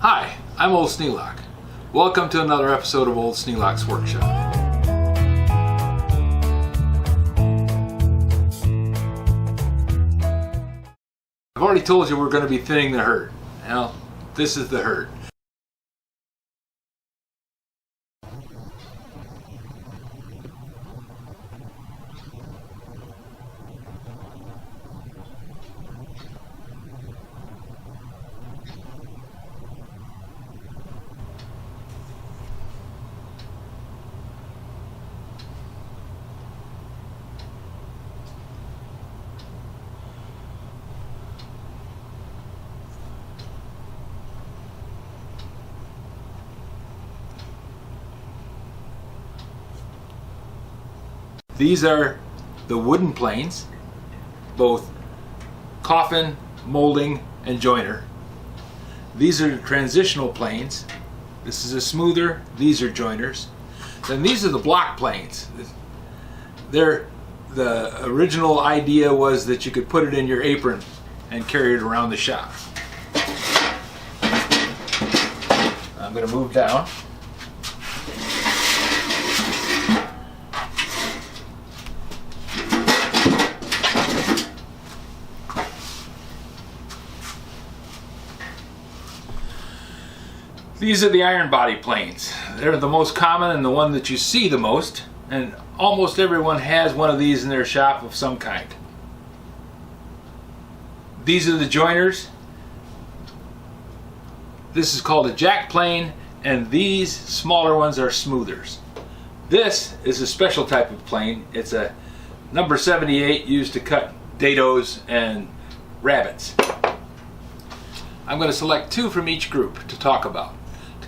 Hi, I'm Old Sneelock. Welcome to another episode of Old Sneelock's Workshop. I've already told you we're going to be thinning the herd. Now, this is the herd. These are the wooden planes, both coffin, molding, and joiner. These are the transitional planes. This is a smoother, these are joiners. Then these are the block planes. The original idea was that you could put it in your apron and carry it around the shop. I'm going to move down. These are the iron body planes. They're the most common and the one that you see the most, and almost everyone has one of these in their shop of some kind. These are the joiners. This is called a jack plane, and these smaller ones are smoothers. This is a special type of plane. It's a number 78 used to cut dados and rabbits. I'm going to select two from each group to talk about,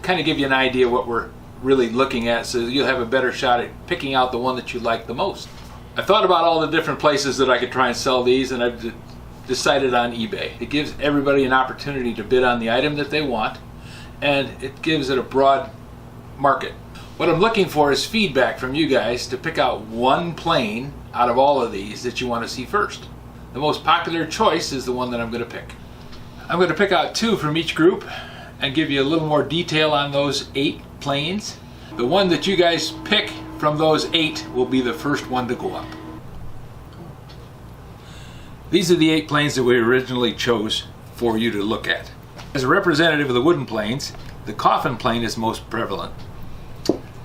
kind of give you an idea what we're really looking at, so you'll have a better shot at picking out the one that you like the most. I thought about all the different places that I could try and sell these, and I've decided on eBay. It gives everybody an opportunity to bid on the item that they want, and it gives it a broad market. What I'm looking for is feedback from you guys to pick out one plane out of all of these that you want to see first. The most popular choice is the one that I'm going to pick. I'm going to pick out two from each group and give you a little more detail on those 8 planes. The one that you guys pick from those 8 will be the first one to go up. These are the 8 planes that we originally chose for you to look at. As a representative of the wooden planes, the coffin plane is most prevalent.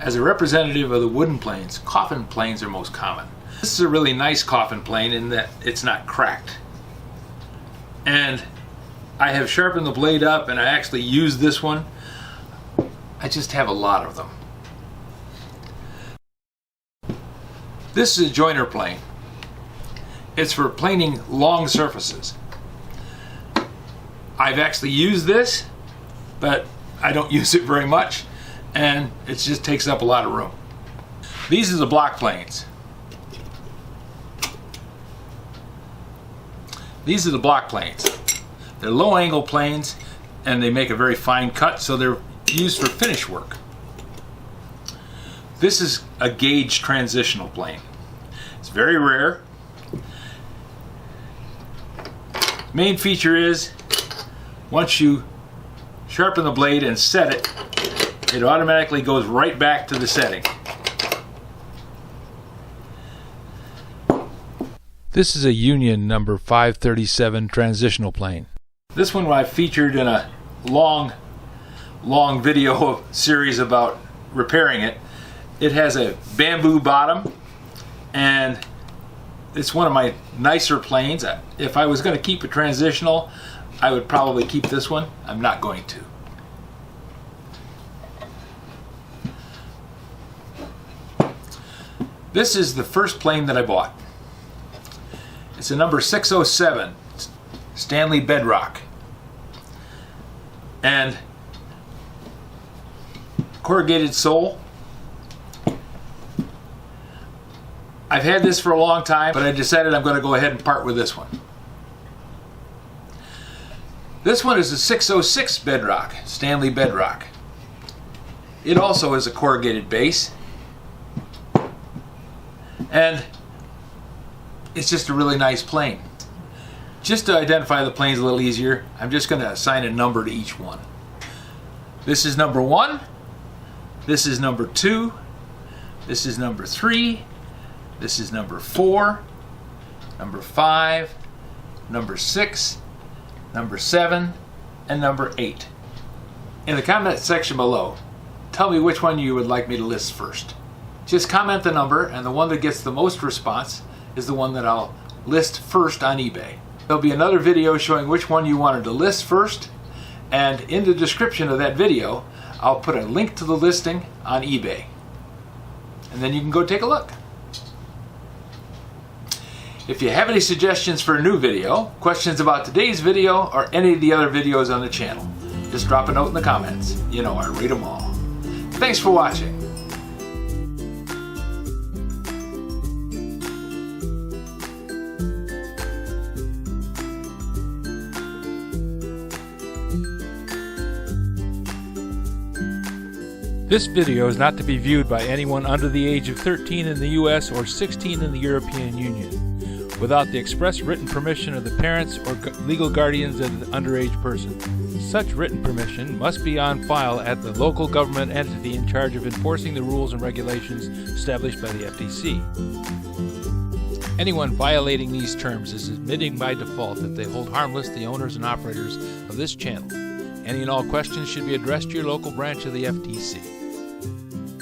As a representative of the wooden planes, coffin planes are most common. This is a really nice coffin plane in that it's not cracked. And I have sharpened the blade up, and I actually use this one. I just have a lot of them. This is a joiner plane. It's for planing long surfaces. I've actually used this, but I don't use it very much, and it just takes up a lot of room. These are the block planes. These are the block planes. They're low angle planes, and they make a very fine cut, so they're used for finish work. This is a gauge transitional plane. It's very rare. Main feature is once you sharpen the blade and set it, it automatically goes right back to the setting. This is a Union number 537 transitional plane. This one I've featured in a long video series about repairing it. It has a bamboo bottom, and it's one of my nicer planes. If I was going to keep a transitional, I would probably keep this one. I'm not going to. This is the first plane that I bought. It's a number 607. Stanley Bedrock, and corrugated sole. I've had this for a long time, but I decided I'm going to go ahead and part with this one. This one is a 606 Bedrock, Stanley Bedrock. It also is a corrugated base, and it's just a really nice plane. Just to identify the planes a little easier, I'm just going to assign a number to each one. This is number 1. This is number 2. This is number 3. This is number 4. Number 5. Number 6. Number 7. And number 8. In the comment section below, tell me which one you would like me to list first. Just comment the number, and the one that gets the most response is the one that I'll list first on eBay. There'll be another video showing which one you wanted to list first, and in the description of that video I'll put a link to the listing on eBay, and then you can go take a look. If you have any suggestions for a new video, questions about today's video, or any of the other videos on the channel, just drop a note in the comments. You know I read them all. Thanks for watching. This video is not to be viewed by anyone under the age of 13 in the U.S. or 16 in the European Union, without the express written permission of the parents or legal guardians of the underage person. Such written permission must be on file at the local government entity in charge of enforcing the rules and regulations established by the FTC. Anyone violating these terms is admitting by default that they hold harmless the owners and operators of this channel. Any and all questions should be addressed to your local branch of the FTC.